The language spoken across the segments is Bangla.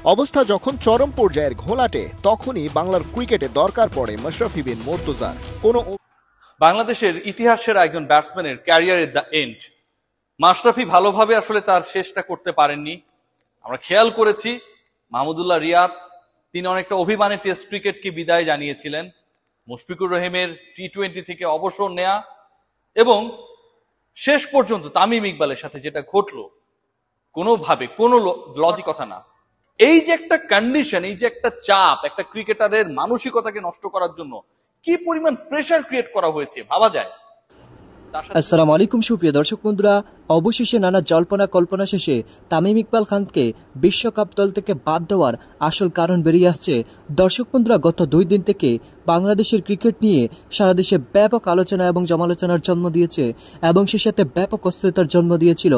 অবস্থা যখন চরম পর্যায়ের ঘোলাটে তখনই বাংলার ক্রিকেটে দরকার পড়ে মাশরাফি বিন মুর্তজার। বাংলাদেশের ইতিহাসের একজন ব্যাটসম্যানের ক্যারিয়ারের দ্য এন্ড। মাশরাফি ভালোভাবে আসলে তার শেষটা করতে পারেননি। আমরা খেয়াল করেছি মাহমুদুল্লাহ রিয়াদ তিনি অনেকটা অভিমানে টেস্ট ক্রিকেটকে বিদায় জানিয়েছিলেন। মুশফিকুর রহিমের টি-20 থেকে অবসর নেয়া এবং শেষ পর্যন্ত তামিম ইকবালের সাথে যেটা ঘটলো কোনোভাবে কোনো লজিক কথা না। এই যে একটা কন্ডিশন, এই যে একটা চাপ, একটা ক্রিকেটারের মানসিকতাকে নষ্ট করার জন্য কি পরিমাণ প্রেসার ক্রিয়েট করা হয়েছে ভাবা যায়। আসসালামু আলাইকুম সুপ্রিয় দর্শক বন্ধুরা, অবশেষে নানা জল্পনা কল্পনা শেষে তামিম ইকবাল খানকে বিশ্বকাপ দল থেকে বাদ দেওয়ার আসল কারণ বেরিয়ে আসছে। দর্শক বন্ধুরা, গত 2 দিন থেকে বাংলাদেশের ক্রিকেট নিয়ে সারা দেশে ব্যাপক আলোচনা এবং সমালোচনার জন্ম দিয়েছে এবং সে সাথে ব্যাপক অস্থিরতার জন্ম দিয়েছিল।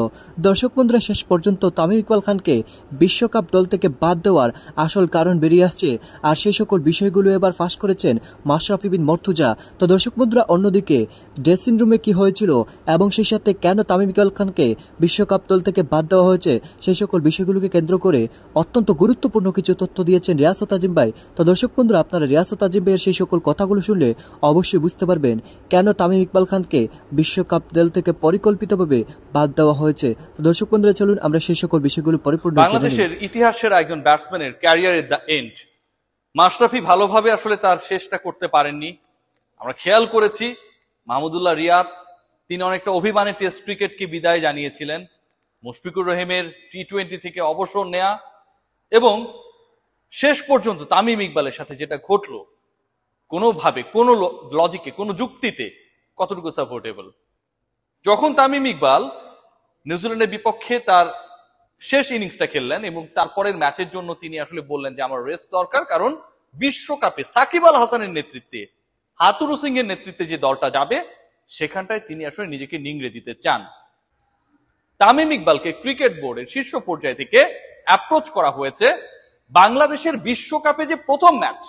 দর্শক বন্ধুরা, শেষ পর্যন্ত তামিম ইকবাল খানকে বিশ্বকাপ দল থেকে বাদ দেওয়ার আসল কারণ বেরিয়ে আসছে, আর সেই সকল বিষয়গুলো এবার ফাঁস করেছেন মাশরাফি বিন মুর্তজা। তো দর্শক বন্ধুরা, অন্যদিকে ড্রেসিং রুমে কি হয়েছিল এবং সেই সাথে কেন তামিম ইকবাল খানকে বিশ্বকাপ দল থেকে বাদ দেওয়া হয়েছে সেই সকল বিষয়গুলোকে কেন্দ্র করে অত্যন্ত গুরুত্বপূর্ণ কিছু তথ্য দিয়েছেন রিয়াসত আজিম ভাই। তো দর্শক বন্ধুরা, আপনারা রিয়াসত আজিম ভাইয়ের সেই সকল কথাগুলো শুনলে অবশ্যই বুঝতে পারবেন কেন তামিম ইকবাল খানকে বিশ্বকাপ দল থেকে পরিকল্পিতভাবে বাদ দেওয়া হয়েছে। তো দর্শক বন্ধুরা, চলুন আমরা সেই সকল বিষয়গুলো পরিপূর্ণ বাংলাদেশের ইতিহাসের একজন ব্যাটসম্যানের ক্যারিয়ারের দ্য এন্ড। মাশরাফি ভালোভাবে আসলে তার শেষটা করতে পারেননি। আমরা খেয়াল করেছি মাহমুদুল্লাহ রিয়াদ তিনি অনেকটা অভিমানে টেস্ট ক্রিকেটকে বিদায় জানিয়েছিলেন। মুশফিকুর রহিমের টি-20 থেকে অবসর নেয়া এবং শেষ পর্যন্ত তামিম ইকবালের সাথে যেটা ঘটলো কোনোভাবে কোনো লজিকে কোনো যুক্তিতে কতটুকু সাপোর্টেবল। যখন তামিম ইকবাল নিউজিল্যান্ডের বিপক্ষে তার শেষ ইনিংসটা খেললেন এবং তারপরের ম্যাচের জন্য তিনি আসলে বললেন যে আমার রেস্ট দরকার, কারণ বিশ্বকাপে সাকিব আল হাসানের নেতৃত্বে, হাতুরু সিং এর নেতৃত্বে যে দলটা যাবে সেখানটায় তিনি আসলে নিজেকে নিংড়ে দিতে চান। তামিম ইকবালকে ক্রিকেট বোর্ডের শীর্ষ পর্যায় থেকে অ্যাপ্রোচ করা হয়েছে বাংলাদেশের বিশ্বকাপে যে প্রথম ম্যাচ,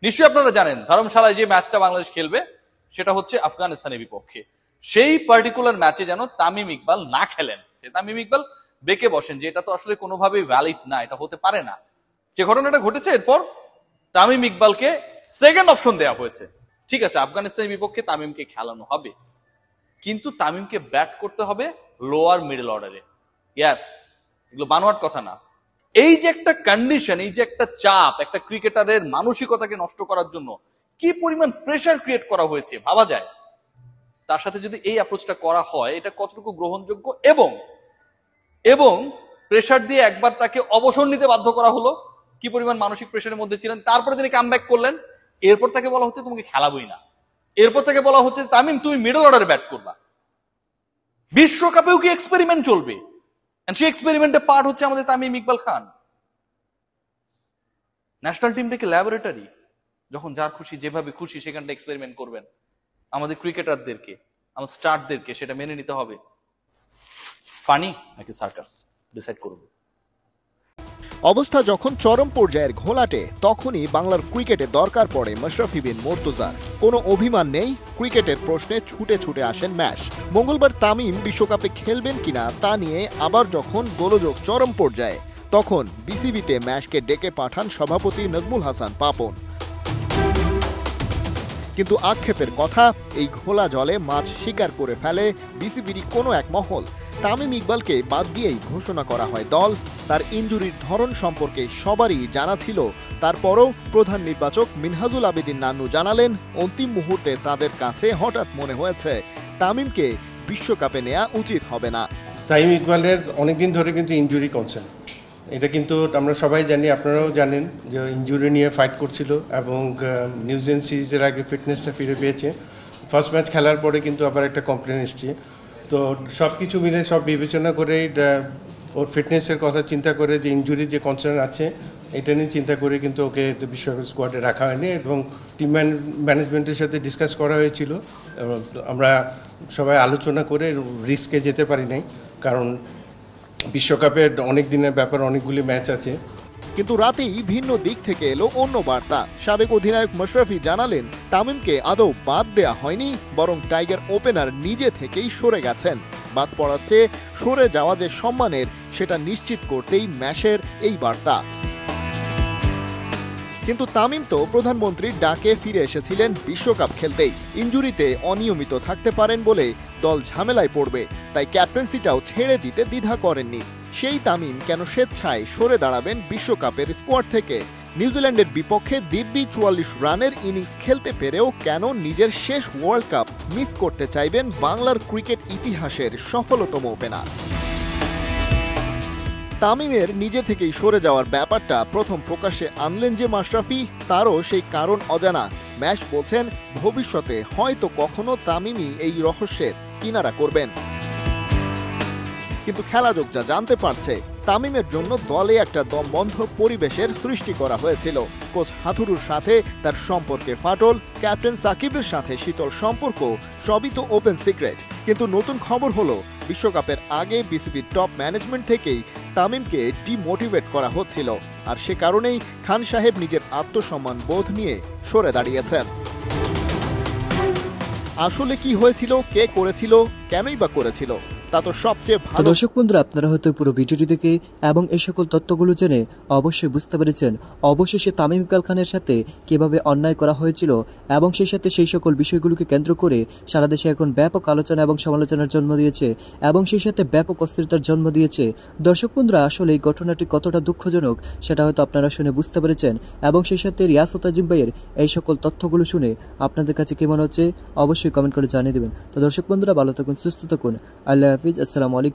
নিশ্চয়ই আপনারা জানেন ধর্মশালায় যে ম্যাচটা বাংলাদেশ খেলবে সেটা হচ্ছে আফগানিস্তানের বিপক্ষে। সেই পার্টিকুলার ম্যাচে যেন তামিম ইকবাল না খেলেন, যে তামিম ইকবাল বেঁকে বসেন যে এটা তো আসলে কোনোভাবেই ভ্যালিড না, এটা হতে পারে না। যে ঘটনাটা ঘটেছে এরপর তামিম ইকবালকে সেকেন্ড অপশন দেওয়া হয়েছে। ঠিক আছে, আফগানিস্তানের বিপক্ষে তামিমকে খেলানো হবে, কিন্তু তামিমকে ব্যাট করতে হবে লোয়ার মিডল অর্ডারে। ইয়াস, এগুলো বানোয়াট কথা না। এই যে একটা কন্ডিশন, এই যে একটা চাপ, একটা ক্রিকেটারের মানসিকতাকে নষ্ট করার জন্য কি পরিমাণ প্রেসার ক্রিয়েট করা হয়েছে ভাবা যায়। তার সাথে যদি এই অ্যাপ্রোচটা করা হয় এটা কতটুকু গ্রহণযোগ্য, এবং প্রেসার দিয়ে একবার তাকে অবসর নিতে বাধ্য করা হলো, কি পরিমাণ মানসিক প্রেসারের মধ্যে ছিলেন। তারপরে তিনি কামব্যাক করলেন, এরপর তাকে বলা হচ্ছে তোমাকে খেলাবই না, এরপর তাকে বলা হচ্ছে তামিম তুমি মিডল অর্ডারে ব্যাট করবা। বিশ্বকাপেও কি এক্সপেরিমেন্ট চলবে? সেই এক্সপেরিমেন্টের পার্ট হচ্ছে আমাদের তামিম ইকবাল খান। ন্যাশনাল টিমটাকে ল্যাবরেটরি, যখন যার খুশি যেভাবে খুশি সেখানটা এক্সপেরিমেন্ট করবেন। আমাদের ক্রিকেটারদেরকে, আমাদের স্টারদেরকে সেটা মেনে নিতে হবে। ফানি নাকি সার্কাস ডিসাইড করব। অবস্থা যখন চরম পর্যায়ের ঘোলাটে তখনই বাংলার ক্রিকেটে দরকার পড়ে মাশরাফি বিন মুর্তজার। কোনো অভিমান নেই, ক্রিকেটের প্রশ্নে ছুটে ছুটে আসেন ম্যাচ। মঙ্গলবার তামিম বিশ্বকাপে খেলবেন কিনা তা নিয়ে আবার যখন গোলযোগ চরম পর্যায়ে তখন বিসিবিতে ম্যাচকে ডেকে পাঠান সভাপতি নাজমুল হাসান পাপন। কিন্তু আক্ষেপের কথা, এই ঘোলা জলে মাছ শিকার করে ফেলে বিসিবির কোনো এক মহল। তামিম ইকবালকে বাদ দিয়েই ঘোষণা করা হয় দল। তার ইনজুরির ধরন সম্পর্কে সবারই জানা ছিল। তারপরও প্রধান নির্বাচক মিনহাজুল আবেদিন নান্নু জানালেন অন্তিম মুহূর্তে তাদের কাছে হঠাৎ মনে হয়েছে তামিমকে বিশ্বকাপে নেওয়া উচিত হবে না। তামিম ইকবালের অনেকদিন ধরে কিন্তু ইনজুরি কনসার্ন, এটা কিন্তু আমরা সবাই জানি, আপনারাও জানেন যে ইনজুরি নিয়ে ফাইট করছিল এবং নিউজিল্যান্ড সিরিজের আগে ফিটনেসটা ফিরে পেয়েছে। ফার্স্ট ম্যাচ খেলার পরে কিন্তু আবার একটা কমপ্লেন এসছে। তো সব কিছু মিলে সব বিবেচনা করে ওর ফিটনেসের কথা চিন্তা করে, যে ইনজুরির যে কনসার্ন আছে এটা নিয়ে চিন্তা করে কিন্তু ওকে বিশ্বকাপ স্কোয়াডে রাখা হয়নি এবং টিম ম্যানেজমেন্টের সাথে ডিসকাস করা হয়েছিল। আমরা সবাই আলোচনা করে রিস্কে যেতে পারি নাই, কারণ বিশ্বকাপের অনেক দিনের ব্যাপার, অনেকগুলি ম্যাচ আছে। কিন্তু রাতেই ভিন্ন দিক থেকে এলো অন্য বার্তা। সাবেক অধিনায়ক মাশরাফি জানালেন তামিমকে আদৌ বাদ দেয়া হয়নি, বরং টাইগার ওপেনার নিজে থেকেই সরে গেছেন। বাদ পড়ার চেয়ে সরে যাওয়া যে সম্মানের, সেটা নিশ্চিত করতেই ম্যাশের এই বার্তা। কিন্তু তামিম তো প্রধানমন্ত্রীর ডাকে ফিরে এসেছিলেন বিশ্বকাপ খেলতেই। ইনজুরিতে অনিয়মিত থাকতে পারেন বলে দল ঝামেলায় পড়বে, তাই ক্যাপ্টেন্সিটাও ছেড়ে দিতে দ্বিধা করেননি। সেই তামিম কেন স্বেচ্ছায় সরে দাঁড়াবেন বিশ্বকাপের স্কোয়াড থেকে? নিউজিল্যান্ডের বিপক্ষে দিব্যি 44 রানের ইনিংস খেলতে পেরেও কেন নিজের শেষ ওয়ার্ল্ড কাপ মিস করতে চাইবেন বাংলার ক্রিকেট ইতিহাসের সফলতম ওপেনার? তামিমের নিজে থেকেই সরে যাওয়ার ব্যাপারটা প্রথম প্রকাশ্যে আনলেন যে মাশরাফি, তারও সেই কারণ অজানা। ম্যাশ বলছেন ভবিষ্যতে হয়তো কখনো তামিমই এই রহস্যের কিনারা করবেন। কিন্তু খেলাযোগ যা জানতে পারছে, তামিমের জন্য দলে একটা দমবন্ধ পরিবেশের সৃষ্টি করা হয়েছিল। কোচ হাথুরুর সাথে তার সম্পর্কে ফাটল, ক্যাপ্টেন সাকিবের সাথে শীতল সম্পর্ক, সবই তো ওপেন সিক্রেট। কিন্তু নতুন খবর হলো, বিশ্বকাপের আগে বিসিবির টপ ম্যানেজমেন্ট থেকেই তামিমকে ডিমোটিভেট করা হচ্ছিল, আর সে কারণেই খান সাহেব নিজের আত্মসম্মান বোধ নিয়ে সরে দাঁড়িয়েছেন। আসলে কি হয়েছিল, কে করেছিল, কেনই বা করেছিল, তা তো সবচেয়ে ভালো। দর্শক বন্ধুরা, আপনারা হয়তো পুরো ভিডিওটি দেখে এবং এই সকল তথ্যগুলো জেনে অবশ্যই বুঝতে পেরেছেন অবশেষে তামিম ইকবাল খানের সাথে কিভাবে অন্যায় করা হয়েছিল, এবং সেই সাথে সেই সকল বিষয়গুলোকে কেন্দ্র করে সারা দেশে এখন ব্যাপক আলোচনা এবং সমালোচনার জন্ম দিয়েছে, এবং সেই সাথে ব্যাপক অস্থিরতার জন্ম দিয়েছে। দর্শক বন্ধুরা, আসলে এই ঘটনাটি কতটা দুঃখজনক সেটা হয়তো আপনারা শুনে বুঝতে পেরেছেন, এবং সেই সাথে রিয়াসত আজিম ভাইয়ের এই সকল তথ্যগুলো শুনে আপনাদের কাছে কি মনে হচ্ছে অবশ্যই কমেন্ট করে জানিয়ে দেবেন। তো দর্শক বন্ধুরা, ভালো থাকুন, সুস্থ থাকুন, আল্লাহ হাফিজ, আসসালামু আলাইকুম।